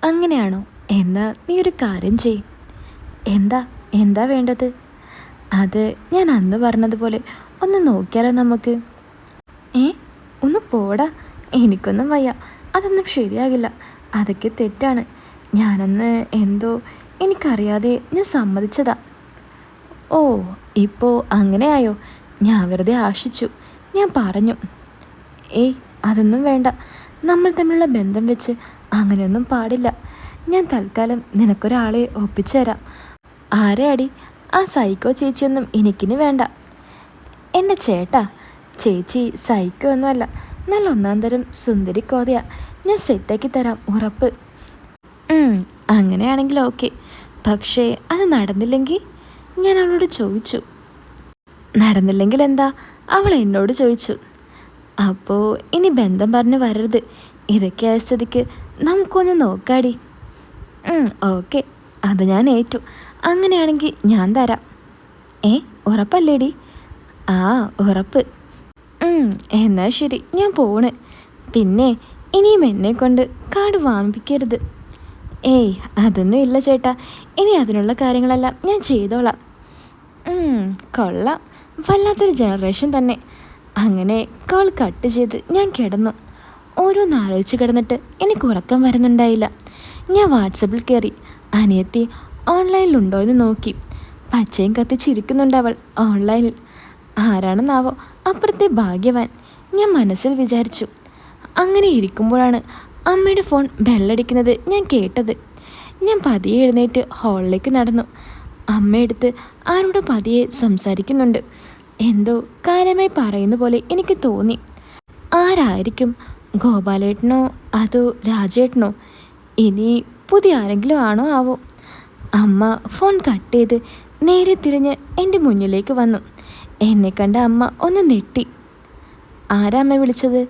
അങ്ങനെയാണോ? എന്നാ നീ ഒരു കാര്യം ചെയ്. എന്താ എന്താ വേണ്ടത്? അത് ഞാൻ അന്ന് പറഞ്ഞതുപോലെ ഒന്ന് നോക്കിയാലോ നമുക്ക്? ഏ ഒന്ന് പോടാ, എനിക്കൊന്നും വയ്യ, അതൊന്നും ശരിയാകില്ല, അതൊക്കെ തെറ്റാണ്. ഞാനന്ന് എന്തോ എനിക്കറിയാതെ ഞാൻ സമ്മതിച്ചതാ. ഓ, ഇപ്പോൾ അങ്ങനെയായോ? ഞാൻ വെറുതെ ആശിച്ചു, ഞാൻ പറഞ്ഞു. ഏയ്, അതൊന്നും വേണ്ട. നമ്മൾ തമ്മിലുള്ള ബന്ധം വെച്ച് അങ്ങനെയൊന്നും പാടില്ല. ഞാൻ തൽക്കാലം നിനക്കൊരാളെ ഒപ്പിച്ചു തരാം. ആരെ അടി? ആ സൈക്കോ ചേച്ചിയൊന്നും എനിക്കിനി വേണ്ട. എൻ്റെ ചേട്ടാ, ചേച്ചി സൈക്കോ ഒന്നുമല്ല, നല്ല ഒന്നാം തരം സുന്ദരി കോതയാ. ഞാൻ സെറ്റാക്കി തരാം, ഉറപ്പ്. അങ്ങനെയാണെങ്കിൽ ഓക്കെ. പക്ഷേ അത് നടന്നില്ലെങ്കിൽ? ഞാൻ അവളോട് ചോദിച്ചു. നടന്നില്ലെങ്കിൽ എന്താ? അവൾ എന്നോട് ചോദിച്ചു. അപ്പോൾ ഇനി ബന്ധം പറഞ്ഞ് വരരുത്. ഇതൊക്കെ ആയ സ്ഥിതിക്ക് നമുക്കൊന്ന് നോക്കാടി. ഓക്കെ, അത് ഞാൻ ഏറ്റു. അങ്ങനെയാണെങ്കിൽ ഞാൻ തരാം. ഉറപ്പല്ലേടി? ആ, ഉറപ്പ്. എന്നാൽ ശരി, ഞാൻ പോണ്. പിന്നെ ഇനിയും എന്നെ കൊണ്ട് കാർഡ് വാങ്ങിപ്പിക്കരുത്. ഏയ്, അതൊന്നും ഇല്ല ചേട്ടാ. ഇനി അതിനുള്ള കാര്യങ്ങളെല്ലാം ഞാൻ ചെയ്തോളാം. കൊള്ളാം, വല്ലാത്തൊരു ജനറേഷൻ തന്നെ. അങ്ങനെ കോൾ കട്ട് ചെയ്ത് ഞാൻ കിടന്നു. ഓരോന്നാലോചിച്ച് കിടന്നിട്ട് എനിക്ക് ഉറക്കം വരുന്നുണ്ടായില്ല. ഞാൻ വാട്സപ്പിൽ കയറി അനിയത്തി ഓൺലൈനിലുണ്ടോ എന്ന് നോക്കി. പച്ചയും കത്തിച്ചിരിക്കുന്നുണ്ട് അവൾ ഓൺലൈനിൽ. ആരാണെന്നാവോ അപ്പുറത്തെ ഭാഗ്യവാൻ, ഞാൻ മനസ്സിൽ വിചാരിച്ചു. അങ്ങനെ ഇരിക്കുമ്പോഴാണ് അമ്മയുടെ ഫോൺ ബെല്ലടിക്കുന്നത് ഞാൻ കേട്ടത്. ഞാൻ പതിയെ എഴുന്നേറ്റ് ഹാളിലേക്ക് നടന്നു. അമ്മയെടുത്ത് ആരോട് പതിയെ സംസാരിക്കുന്നുണ്ട്. എന്തോ കാര്യമായി പറയുന്ന പോലെ എനിക്ക് തോന്നി. ആരായിരിക്കും? ഗോപാലേട്ടനോ അതോ രാജേട്ടനോ? ഇനി പുതിയ ആരെങ്കിലും ആണോ ആവോ? അമ്മ ഫോൺ കട്ട് ചെയ്ത് നേരെ തിരിഞ്ഞ് എൻ്റെ മുന്നിലേക്ക് വന്നു. എന്നെ കണ്ട അമ്മ ഒന്ന് നെട്ടി. ആരാ അമ്മ വിളിച്ചത്?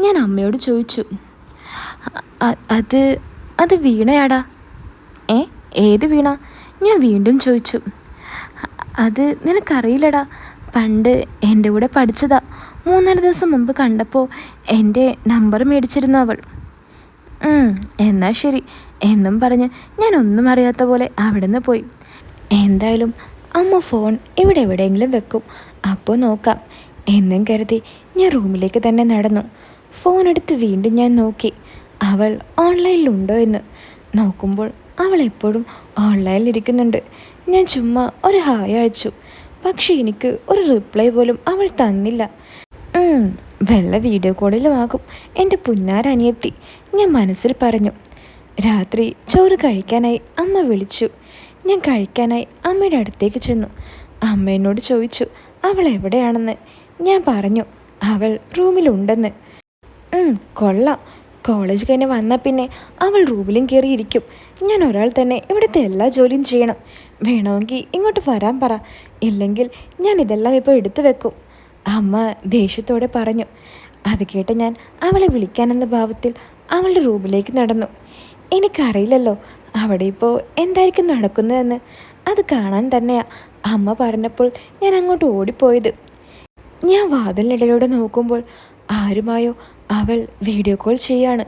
ഞാൻ അമ്മയോട് ചോദിച്ചു. അത് അത് വീണയാടാ. ഏത് വീണ? ഞാൻ വീണ്ടും ചോദിച്ചു. അത് നിനക്കറിയില്ലടാ, പണ്ട് എൻ്റെ കൂടെ പഠിച്ചതാ. 3-4 ദിവസം മുമ്പ് കണ്ടപ്പോൾ എൻ്റെ നമ്പർ മേടിച്ചിരുന്നു അവൾ. എന്നാൽ ശരി എന്നും പറഞ്ഞ് ഞാൻ ഒന്നും അറിയാത്ത പോലെ അവിടെ നിന്ന് പോയി. എന്തായാലും അമ്മ ഫോൺ ഇവിടെ എവിടെയെങ്കിലും വെക്കും, അപ്പോൾ നോക്കാം എന്നും കരുതി ഞാൻ റൂമിലേക്ക് തന്നെ നടന്നു. ഫോൺ എടുത്ത് വീണ്ടും ഞാൻ നോക്കി അവൾ ഓൺലൈനിലുണ്ടോ എന്ന്. നോക്കുമ്പോൾ അവൾ എപ്പോഴും ഓൺലൈനിലിരിക്കുന്നുണ്ട്. ഞാൻ ചുമ്മാ ഒരു ഹായ് അയച്ചു, പക്ഷേ എനിക്ക് ഒരു റിപ്ലൈ പോലും അവൾ തന്നില്ല. വല്ല വീഡിയോ കോളിലും ആകും എൻ്റെ പുന്നാരനിയത്തി, ഞാൻ മനസ്സിൽ പറഞ്ഞു. രാത്രി ചോറ് കഴിക്കാനായി അമ്മ വിളിച്ചു. ഞാൻ കഴിക്കാനായി അമ്മയുടെ അടുത്തേക്ക് ചെന്നു. അമ്മ എന്നോട് ചോദിച്ചു അവൾ എവിടെയാണെന്ന്. ഞാൻ പറഞ്ഞു അവൾ റൂമിലുണ്ടെന്ന്. കൊള്ളാം, കോളേജ് കഴിഞ്ഞ് വന്നാൽ പിന്നെ അവൾ റൂമിലും കയറിയിരിക്കും. ഞാൻ ഒരാൾ തന്നെ ഇവിടുത്തെ എല്ലാ ജോലിയും ചെയ്യണം. വേണമെങ്കിൽ ഇങ്ങോട്ട് വരാൻ പറ, ഇല്ലെങ്കിൽ ഞാൻ ഇതെല്ലാം ഇപ്പോൾ എടുത്തു വെക്കും, അമ്മ ദേഷ്യത്തോടെ പറഞ്ഞു. അത് കേട്ട് ഞാൻ അവളെ വിളിക്കാനെന്ന ഭാവത്തിൽ അവളുടെ റൂമിലേക്ക് നടന്നു. എനിക്കറിയില്ലല്ലോ അവിടെ ഇപ്പോൾ എന്തായിരിക്കും നടക്കുന്നതെന്ന്. അത് കാണാൻ തന്നെയാ അമ്മ പറഞ്ഞപ്പോൾ ഞാൻ അങ്ങോട്ട് ഓടിപ്പോയത്. ഞാൻ വാതിലിനിടയിലൂടെ നോക്കുമ്പോൾ ആരുമായോ അവൾ വീഡിയോ കോൾ ചെയ്യാണ്.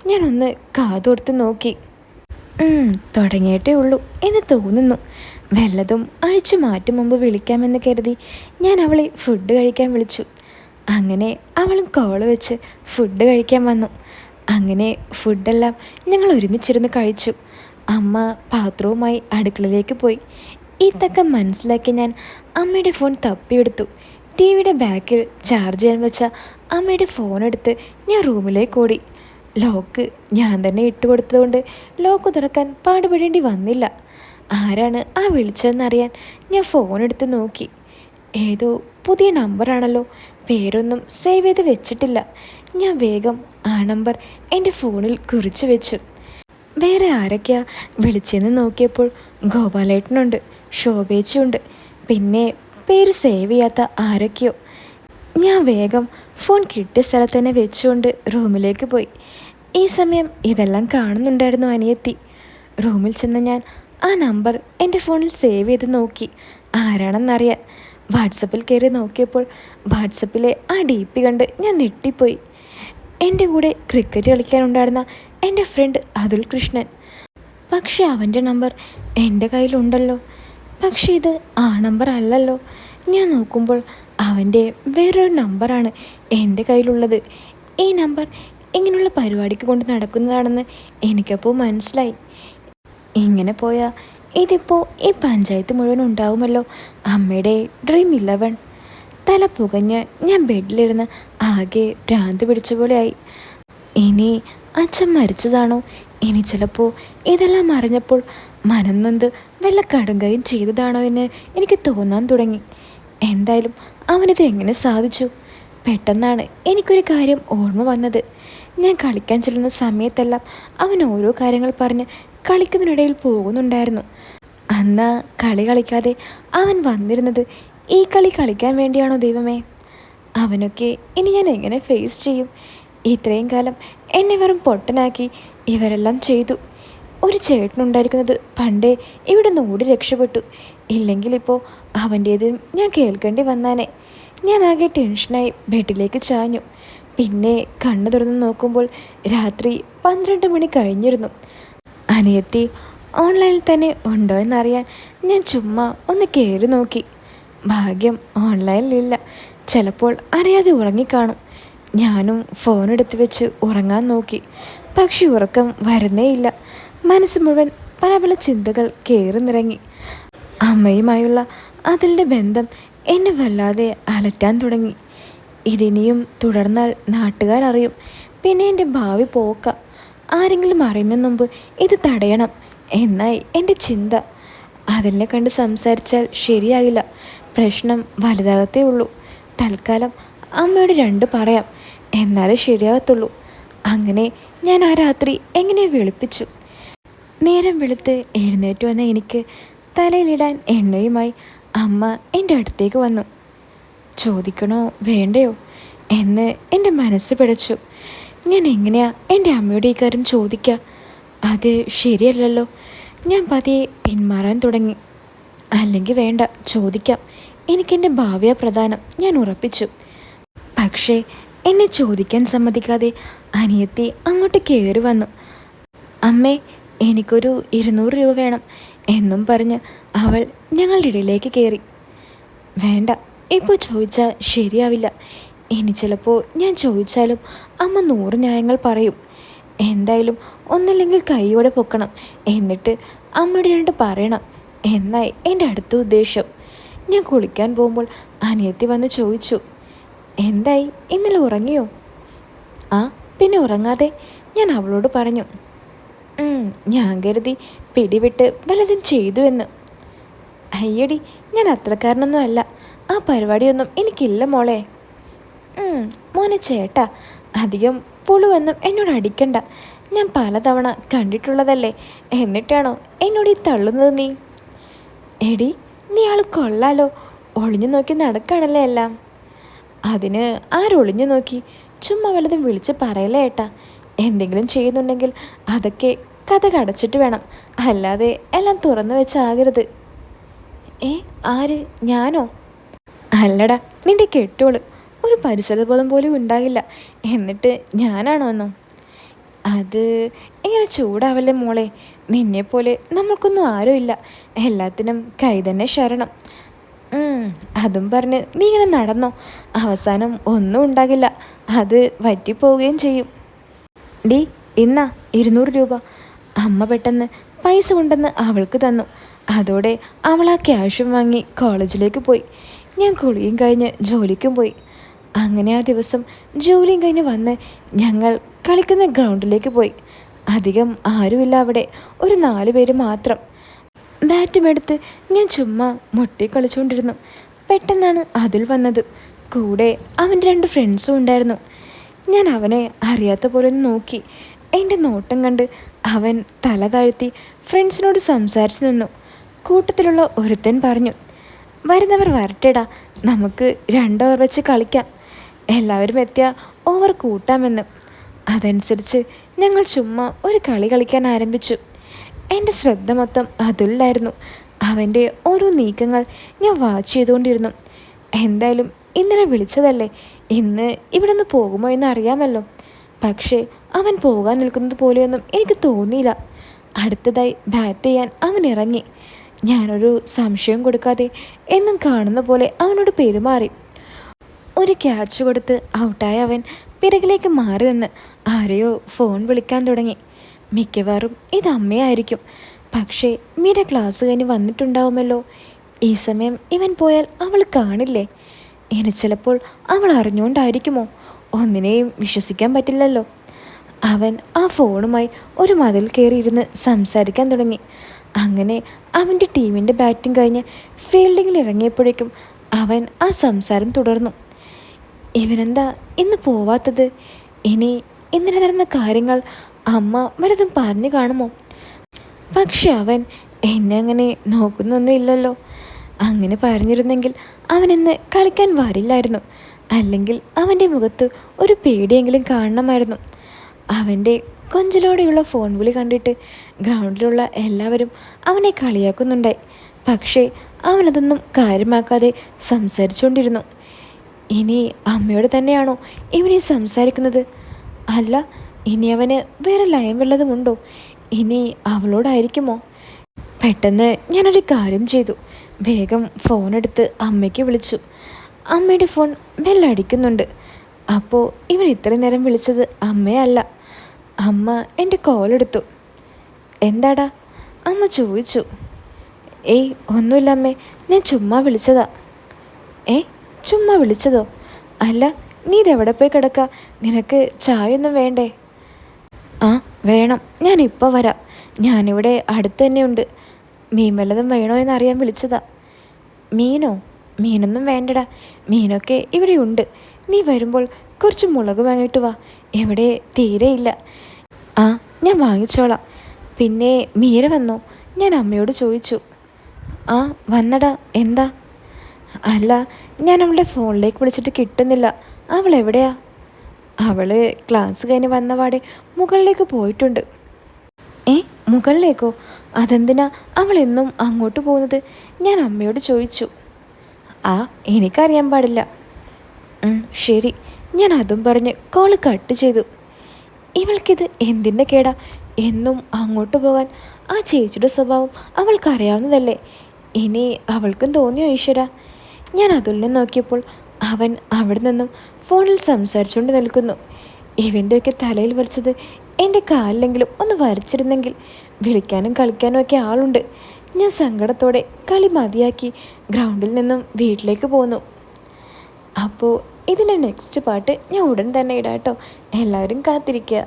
ഞാനൊന്ന് കാതോർത്ത് നോക്കി. തുടങ്ങിയിട്ടേ ഉള്ളൂ എന്ന് തോന്നുന്നു. വല്ലതും അഴിച്ചു മാറ്റും മുമ്പ് വിളിക്കാമെന്ന് കരുതി ഞാൻ അവളെ ഫുഡ് കഴിക്കാൻ വിളിച്ചു. അങ്ങനെ അവളും കോള് വെച്ച് ഫുഡ് കഴിക്കാൻ വന്നു. അങ്ങനെ ഫുഡെല്ലാം ഞങ്ങൾ ഒരുമിച്ചിരുന്ന് കഴിച്ചു. അമ്മ പാത്രവുമായി അടുക്കളയിലേക്ക് പോയി. ഈ തക്കം മനസ്സിലാക്കി ഞാൻ അമ്മയുടെ ഫോൺ തപ്പിയെടുത്തു. ടി വിയുടെ ബാക്കിൽ ചാർജ് ചെയ്യാൻ വെച്ച അമ്മയുടെ ഫോണെടുത്ത് ഞാൻ റൂമിലേക്ക് ഓടി. ലോക്ക് ഞാൻ തന്നെ ഇട്ട് കൊടുത്തതുകൊണ്ട് ലോക്ക് തുറക്കാൻ പാടുപെടേണ്ടി വന്നില്ല. ആരാണ് ആ വിളിച്ചതെന്നറിയാൻ ഞാൻ ഫോണെടുത്ത് നോക്കി. ഏതോ പുതിയ നമ്പറാണല്ലോ, പേരൊന്നും സേവ് ചെയ്ത് വെച്ചിട്ടില്ല. ഞാൻ വേഗം ആ നമ്പർ എൻ്റെ ഫോണിൽ കുറിച്ച് വെച്ചു. വേറെ ആരൊക്കെയാ വിളിച്ചെന്ന് നോക്കിയപ്പോൾ ഗോപാലേട്ടനുണ്ട്, ശോഭേച്ചിയുണ്ട്, പിന്നെ പേര് സേവ് ചെയ്യാത്ത ആരൊക്കെയോ. ഞാൻ വേഗം ഫോൺ കിട്ടിയ സ്ഥലത്ത് തന്നെ വെച്ചുകൊണ്ട് റൂമിലേക്ക് പോയി. ഈ സമയം ഇതെല്ലാം കാണുന്നുണ്ടായിരുന്നു അനിയത്തി. റൂമിൽ ചെന്ന് ഞാൻ ആ നമ്പർ എൻ്റെ ഫോണിൽ സേവ് ചെയ്ത് നോക്കി ആരാണെന്നറിയാൻ. വാട്സപ്പിൽ കയറി നോക്കിയപ്പോൾ വാട്സപ്പിലെ ആ DP കണ്ട് ഞാൻ ഞെട്ടിപ്പോയി. എൻ്റെ കൂടെ ക്രിക്കറ്റ് കളിക്കാനുണ്ടായിരുന്ന എൻ്റെ ഫ്രണ്ട് അതുൽ കൃഷ്ണൻ. പക്ഷെ അവൻ്റെ നമ്പർ എൻ്റെ കയ്യിലുണ്ടല്ലോ. പക്ഷെ ഇത് ആ നമ്പർ അല്ലല്ലോ. ഞാൻ നോക്കുമ്പോൾ അവൻ്റെ വേറൊരു നമ്പറാണ് എൻ്റെ കയ്യിലുള്ളത്. ഈ നമ്പർ ഇങ്ങനെയുള്ള പരിപാടിക്ക് കൊണ്ട് നടക്കുന്നതാണെന്ന് എനിക്കപ്പോൾ മനസ്സിലായി. ഇങ്ങനെ പോയാൽ ഇതിപ്പോൾ ഈ പഞ്ചായത്ത് മുഴുവൻ ഉണ്ടാവുമല്ലോ അമ്മയുടെ Dream11. തല പുകഞ്ഞ് ഞാൻ ബെഡിലിരുന്ന് ആകെ ഭ്രാന്ത് പിടിച്ച പോലെയായി. ഇനി അച്ഛൻ മരിച്ചതാണോ? ഇനി ചിലപ്പോൾ ഇതെല്ലാം അറിഞ്ഞപ്പോൾ മനം നൊന്ത് വല്ല കടുങ്കയും ചെയ്തതാണോ എന്ന് എനിക്ക് തോന്നാൻ തുടങ്ങി. എന്തായാലും അവനിത് എങ്ങനെ സാധിച്ചു? പെട്ടെന്നാണ് എനിക്കൊരു കാര്യം ഓർമ്മ വന്നത്. ഞാൻ കളിക്കാൻ ചെല്ലുന്ന സമയത്തെല്ലാം അവൻ ഓരോ കാര്യങ്ങൾ പറഞ്ഞ് കളിക്കുന്നതിനിടയിൽ പോകുന്നുണ്ടായിരുന്നു. അന്ന് കളി കളിക്കാതെ അവൻ വന്നിരുന്നത് ഈ കളി കളിക്കാൻ വേണ്ടിയാണോ ദൈവമേ? അവനൊക്കെ ഇനി ഞാൻ എങ്ങനെ ഫേസ് ചെയ്യും? ഇത്രയും കാലം എന്നെ വെറും പൊട്ടനാക്കി ഇവരെല്ലാം ചെയ്തു. ഒരു ചേട്ടനുണ്ടായിരിക്കുന്നത് പണ്ടേ ഇവിടെ നിന്ന് ഓടി രക്ഷപ്പെട്ടു. ഇല്ലെങ്കിലിപ്പോൾ അവൻ്റേതും ഞാൻ കേൾക്കേണ്ടി വന്നാനേ. ഞാൻ ആകെ ടെൻഷനായി ബെഡിലേക്ക് ചാഞ്ഞു. പിന്നെ കണ്ണു തുറന്ന് നോക്കുമ്പോൾ രാത്രി 12 മണി കഴിഞ്ഞിരുന്നു. അനിയത്തി ഓൺലൈനിൽ തന്നെ ഉണ്ടോ എന്നറിയാൻ ഞാൻ ചുമ്മാ ഒന്ന് കയറി നോക്കി. ഭാഗ്യം ഓൺലൈനിലില്ല. ചിലപ്പോൾ അറിയാതെ ഉറങ്ങിക്കാണും. ഞാനും ഫോണെടുത്ത് വെച്ച് ഉറങ്ങാൻ നോക്കി. പക്ഷെ ഉറക്കം വരുന്നേയില്ല. മനസ്സ് മുഴുവൻ പല പല ചിന്തകൾ കയറി നിറങ്ങി. അമ്മയുമായുള്ള അതിൻ്റെ ബന്ധം എന്നെ വല്ലാതെ അലട്ടാൻ തുടങ്ങി. ഇതിനിയും തുടർന്നാൽ നാട്ടുകാരറിയും. പിന്നെ എൻ്റെ ഭാവി പോക്ക. ആരെങ്കിലും അറിയുന്നതിന് മുമ്പ് ഇത് തടയണം എന്നായി എൻ്റെ ചിന്ത. അതിനെ കണ്ട് സംസാരിച്ചാൽ ശരിയാകില്ല. പ്രശ്നം വലുതാകത്തേ ഉള്ളൂ. തൽക്കാലം അമ്മയോട് 2 പറയാം, എന്നാലേ ശരിയാകത്തുള്ളൂ. അങ്ങനെ ഞാൻ ആ രാത്രി എങ്ങനെ വെളുപ്പിച്ചു. നേരം വെളുത്ത് എഴുന്നേറ്റ് വന്ന എനിക്ക് തലയിലിടാൻ എണ്ണയുമായി അമ്മ എൻ്റെ അടുത്തേക്ക് വന്നു. ചോദിക്കണോ വേണ്ടയോ എന്ന് എൻ്റെ മനസ്സ് പിടച്ചു. ഞാൻ എങ്ങനെയാ എൻ്റെ അമ്മയുടെ ഈ കാര്യം ചോദിക്കുക? അത് ശരിയല്ലല്ലോ. ഞാൻ പതിയെ പിന്മാറാൻ തുടങ്ങി. അല്ലെങ്കിൽ വേണ്ട, ചോദിക്കാം. എനിക്കെൻ്റെ ഭാവിയ പ്രധാനം, ഞാൻ ഉറപ്പിച്ചു. പക്ഷേ എന്നെ ചോദിക്കാൻ സമ്മതിക്കാതെ അനിയത്തി അങ്ങോട്ട് കയറി വന്നു. അമ്മേ, എനിക്കൊരു 200 രൂപ വേണം എന്നും പറഞ്ഞ് അവൾ ഞങ്ങളുടെ ഇടയിലേക്ക് കയറി. വേണ്ട, ഇപ്പോൾ ചോദിച്ചാൽ ശരിയാവില്ല. ഇനി ചിലപ്പോൾ ഞാൻ ചോദിച്ചാലും അമ്മ 100 ന്യായങ്ങൾ പറയും. എന്തായാലും ഒന്നില്ലെങ്കിൽ കൈയോടെ പൊക്കണം, എന്നിട്ട് അമ്മയുടെ 2 പറയണം എന്നായി എൻ്റെ അടുത്ത ഉദ്ദേശം. ഞാൻ കുളിക്കാൻ പോകുമ്പോൾ അനിയത്തി വന്ന് ചോദിച്ചു, എന്തായി, ഇന്നലെ ഉറങ്ങിയോ? ആ, പിന്നെ ഉറങ്ങാതെ, ഞാൻ അവളോട് പറഞ്ഞു. ഞാൻ കരുതി പിടിവിട്ട് വല്ലതും ചെയ്തു എന്ന്. അയ്യടി, ഞാൻ അത്രക്കാരനൊന്നും അല്ല. ആ പരിപാടിയൊന്നും എനിക്കില്ല മോളെ. മോനെ ചേട്ടാ, അധികം പുളുവെന്നും എന്നോട് അടിക്കണ്ട. ഞാൻ പലതവണ കണ്ടിട്ടുള്ളതല്ലേ. എന്നിട്ടാണോ എന്നോട് ഈ തള്ളുന്നത് നീ? എടി, നീ ആൾ കൊള്ളാലോ. ഒളിഞ്ഞു നോക്കി നടക്കുകയാണല്ലേ എല്ലാം. അതിന് ആരൊളിഞ്ഞു നോക്കി? ചുമ്മാ വല്ലതും വിളിച്ച് പറയല്ലേ ഏട്ടാ. എന്തെങ്കിലും ചെയ്യുന്നുണ്ടെങ്കിൽ അതൊക്കെ കഥ കടച്ചിട്ട് വേണം, അല്ലാതെ എല്ലാം തുറന്നു വെച്ചാകരുത്. ആര്? ഞാനോ? അല്ലടാ, നിന്റെ കെട്ടോള്. ഒരു പരിസരബോധം പോലും ഉണ്ടാകില്ല. എന്നിട്ട് ഞാനാണോ എന്നോ? അത് ഇങ്ങനെ ചൂടാവല്ലേ മോളെ. നിന്നെപ്പോലെ നമ്മൾക്കൊന്നും ആരുമില്ല. എല്ലാത്തിനും കൈ തന്നെ ശരണം. അതും പറഞ്ഞ് നീ ഇങ്ങനെ നടന്നോ, അവസാനം ഒന്നും ഉണ്ടാകില്ല. അത് വറ്റിപ്പോവുകയും ചെയ്യും. ഡി, ഇന്നാ 200 രൂപ. അമ്മ പെട്ടെന്ന് പൈസ കൊണ്ടെന്ന് അവൾക്ക് തന്നു. അതോടെ അവൾ ആ ക്യാഷും വാങ്ങി കോളേജിലേക്ക് പോയി. ഞാൻ കുളിയും കഴിഞ്ഞ് ജോലിക്കും പോയി. അങ്ങനെ ആ ദിവസം ജോലിയും കഴിഞ്ഞ് വന്ന് ഞങ്ങൾ കളിക്കുന്ന ഗ്രൗണ്ടിലേക്ക് പോയി. അധികം ആരുമില്ല അവിടെ, ഒരു 4 പേര് മാത്രം. ബാറ്റുമെടുത്ത് ഞാൻ ചുമ്മാ മുട്ടി കളിച്ചുകൊണ്ടിരുന്നു. പെട്ടെന്നാണ് അതിൽ വന്നത്. കൂടെ അവൻ്റെ 2 ഫ്രണ്ട്സും ഉണ്ടായിരുന്നു. ഞാൻ അവനെ അറിയാത്ത പോലെ ഒന്ന് നോക്കി. എൻ്റെ നോട്ടം കണ്ട് അവൻ തല താഴ്ത്തി ഫ്രണ്ട്സിനോട് സംസാരിച്ചു നിന്നു. കൂട്ടത്തിലുള്ള ഒരുത്തൻ പറഞ്ഞു, വരുന്നവർ വരട്ടെടാ, നമുക്ക് 2 ഓവർ വെച്ച് കളിക്കാം. എല്ലാവരും എത്തിയ ഓവർ കൂട്ടാമെന്ന്. അതനുസരിച്ച് ഞങ്ങൾ ചുമ്മാ ഒരു കളി കളിക്കാൻ ആരംഭിച്ചു. എൻ്റെ ശ്രദ്ധ മൊത്തം അതിലായിരുന്നു. അവൻ്റെ ഓരോ നീക്കങ്ങൾ ഞാൻ വാച്ച് ചെയ്തുകൊണ്ടിരുന്നു. എന്തായാലും ഇന്നലെ വിളിച്ചതല്ലേ, ഇന്ന് ഇവിടെ നിന്ന് പോകുമോ എന്ന് അറിയാമല്ലോ. പക്ഷേ അവൻ പോകാൻ നിൽക്കുന്നത് പോലെയൊന്നും എനിക്ക് തോന്നിയില്ല. അടുത്തതായി ബാറ്റ് ചെയ്യാൻ അവൻ ഇറങ്ങി. ഞാനൊരു സംശയം കൊടുക്കാതെ എന്നും കാണുന്ന പോലെ അവനോട് പെരുമാറി. ഒരു ക്യാച്ച് കൊടുത്ത് ഔട്ടായ അവൻ പിറകിലേക്ക് മാറി നിന്ന് ആരെയോ ഫോൺ വിളിക്കാൻ തുടങ്ങി. മിക്കവാറും ഇത് അമ്മയായിരിക്കും. പക്ഷേ മീര ക്ലാസ് കഴിഞ്ഞ് വന്നിട്ടുണ്ടാവുമല്ലോ. ഈ സമയം ഇവൻ പോയാൽ അവൾ കാണില്ലേ? ഇനി ചിലപ്പോൾ അവൾ അറിഞ്ഞുകൊണ്ടായിരിക്കുമോ? ഒന്നിനെയും വിശ്വസിക്കാൻ പറ്റില്ലല്ലോ. അവൻ ആ ഫോണുമായി ഒരു മതിൽ കയറിയിരുന്ന് സംസാരിക്കാൻ തുടങ്ങി. അങ്ങനെ അവൻ്റെ ടീമിൻ്റെ ബാറ്റിംഗ് കഴിഞ്ഞ് ഫീൽഡിങ്ങിൽ ഇറങ്ങിയപ്പോഴേക്കും അവൻ ആ സംസാരം തുടർന്നു. ഇവനെന്താ ഇന്ന് പോവാത്തത്? ഇനി ഇന്നലെ നടന്ന കാര്യങ്ങൾ അമ്മ വലുതും പറഞ്ഞു കാണുമോ? പക്ഷെ അവൻ എന്നെ അങ്ങനെ നോക്കുന്നൊന്നുമില്ലല്ലോ. അങ്ങനെ പറഞ്ഞിരുന്നെങ്കിൽ അവനിന്ന് കളിക്കാൻ വരില്ലായിരുന്നു. അല്ലെങ്കിൽ അവൻ്റെ മുഖത്ത് ഒരു പേടിയെങ്കിലും കാണണമായിരുന്നു. അവൻ്റെ കൊഞ്ചലോടെയുള്ള ഫോൺ വിളി കണ്ടിട്ട് ഗ്രൗണ്ടിലുള്ള എല്ലാവരും അവനെ കളിയാക്കുന്നുണ്ടായി. പക്ഷേ അവനതൊന്നും കാര്യമാക്കാതെ സംസാരിച്ചുകൊണ്ടിരുന്നു. ഇനി അമ്മയോട് തന്നെയാണോ ഇവനെ സംസാരിക്കുന്നത്? അല്ല, ഇനി അവന് വേറെ ലയം വല്ലതുമുണ്ടോ? ഇനി അവളോടായിരിക്കുമോ? പെട്ടെന്ന് ഞാനൊരു കാര്യം ചെയ്തു. വേഗം ഫോണെടുത്ത് അമ്മയ്ക്ക് വിളിച്ചു. അമ്മയുടെ ഫോൺ ബെല്ലടിക്കുന്നുണ്ട്. അപ്പോൾ ഇവൻ ഇത്രയും നേരം വിളിച്ചത് അമ്മയല്ല. അമ്മ എൻ്റെ കോളെടുത്തു. എന്താടാ? അമ്മ ചോദിച്ചു. ഏയ് ഒന്നുമില്ല അമ്മേ, ഞാൻ ചുമ്മാ വിളിച്ചതാ. ചുമ്മാ വിളിച്ചതോ? അല്ല, നീ ഇതെവിടെ പോയി കിടക്കുക? നിനക്ക് ചായയൊന്നും വേണ്ടേ? ആ വേണം, ഞാനിപ്പോൾ വരാം. ഞാനിവിടെ അടുത്ത് തന്നെയുണ്ട്. മീൻ വല്ലതും വേണോ എന്നറിയാൻ വിളിച്ചതാ. മീനോ? മീനൊന്നും വേണ്ടടാ, മീനൊക്കെ ഇവിടെ ഉണ്ട്. നീ വരുമ്പോൾ കുറച്ച് മുളക് വാങ്ങിയിട്ട് വാ. ഇവിടെ തീരെയില്ല. ആ ഞാൻ വാങ്ങിച്ചോളാം. പിന്നെ മീര വന്നോ? ഞാൻ അമ്മയോട് ചോദിച്ചു. ആ വന്നടാ. എന്താ? അല്ല, ഞാൻ അവളുടെ ഫോണിലേക്ക് വിളിച്ചിട്ട് കിട്ടുന്നില്ല. അവൾ എവിടെയാ? അവൾ ക്ലാസ് കഴിഞ്ഞ് വന്നപാടെ മുകളിലേക്ക് പോയിട്ടുണ്ട്. മുകളിലേക്കോ? അതെന്തിനാ അവൾ എന്നും അങ്ങോട്ട് പോകുന്നത്? ഞാൻ അമ്മയോട് ചോദിച്ചു. എനിക്കറിയാൻ പാടില്ല. ശരി, ഞാൻ അതും പറഞ്ഞ് കോള് കട്ട് ചെയ്തു. ഇവൾക്കിത് എന്തിൻ്റെ കേടാ? എന്നും അങ്ങോട്ട് പോകാൻ ആ ചേച്ചിയുടെ സ്വഭാവം അവൾക്കറിയാവുന്നതല്ലേ. ഇനി അവൾക്കും തോന്നിയോ ഈശ്വര? ഞാൻ അതുലിനെ നോക്കിയപ്പോൾ അവൻ അവിടെ നിന്നും ഫോണിൽ സംസാരിച്ചുകൊണ്ട് നിൽക്കുന്നു. ഇവൻ്റെയൊക്കെ തലയിൽ വരച്ചത് എൻ്റെ കാലിലെങ്കിലും ഒന്ന് വരച്ചിരുന്നെങ്കിൽ. വിളിക്കാനും കളിക്കാനും ഒക്കെ ആളുണ്ട്. ഞാൻ സങ്കടത്തോടെ കളി മതിയാക്കി ഗ്രൗണ്ടിൽ നിന്നും വീട്ടിലേക്ക് പോന്നു. അപ്പോൾ ഇതിൻ്റെ നെക്സ്റ്റ് പാട്ട് ഞാൻ ഉടൻ തന്നെ ഇടാം കേട്ടോ. എല്ലാവരും കാത്തിരിക്കുക.